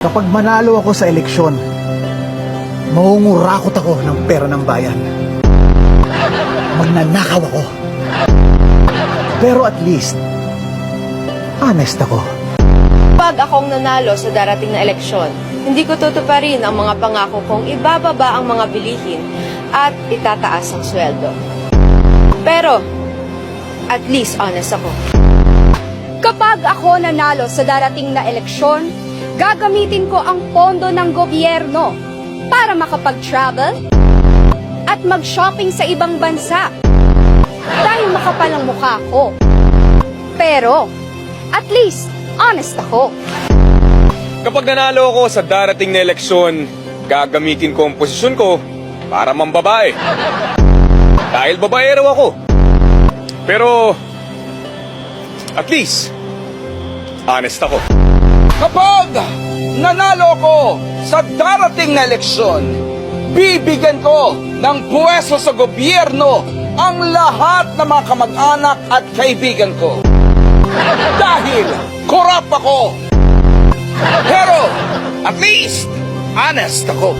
Kapag manalo ako sa eleksyon, mangungurakot ako ng pera ng bayan. Magnanakaw ako. Pero at least, honest ako. Pag akong nanalo sa darating na eleksyon, hindi ko tutuparin ang mga pangako kong ibababa ang mga bilihin at itataas ang sweldo. Pero, at least honest ako. Kapag ako nanalo sa darating na eleksyon, gagamitin ko ang pondo ng gobyerno para makapag-travel at mag-shopping sa ibang bansa. Dahil makapal ang mukha ko. Pero, at least, honest ako. Kapag nanalo ako sa darating na eleksyon, gagamitin ko ang posisyon ko para mambabae. Dahil babaero ako. Pero, at least, honest ako. Kapag nanalo ko sa darating na eleksyon, bibigyan ko ng puwesto sa gobyerno ang lahat ng mga kamag-anak at kaibigan ko. Dahil korap ako. Pero, at least, honest ako.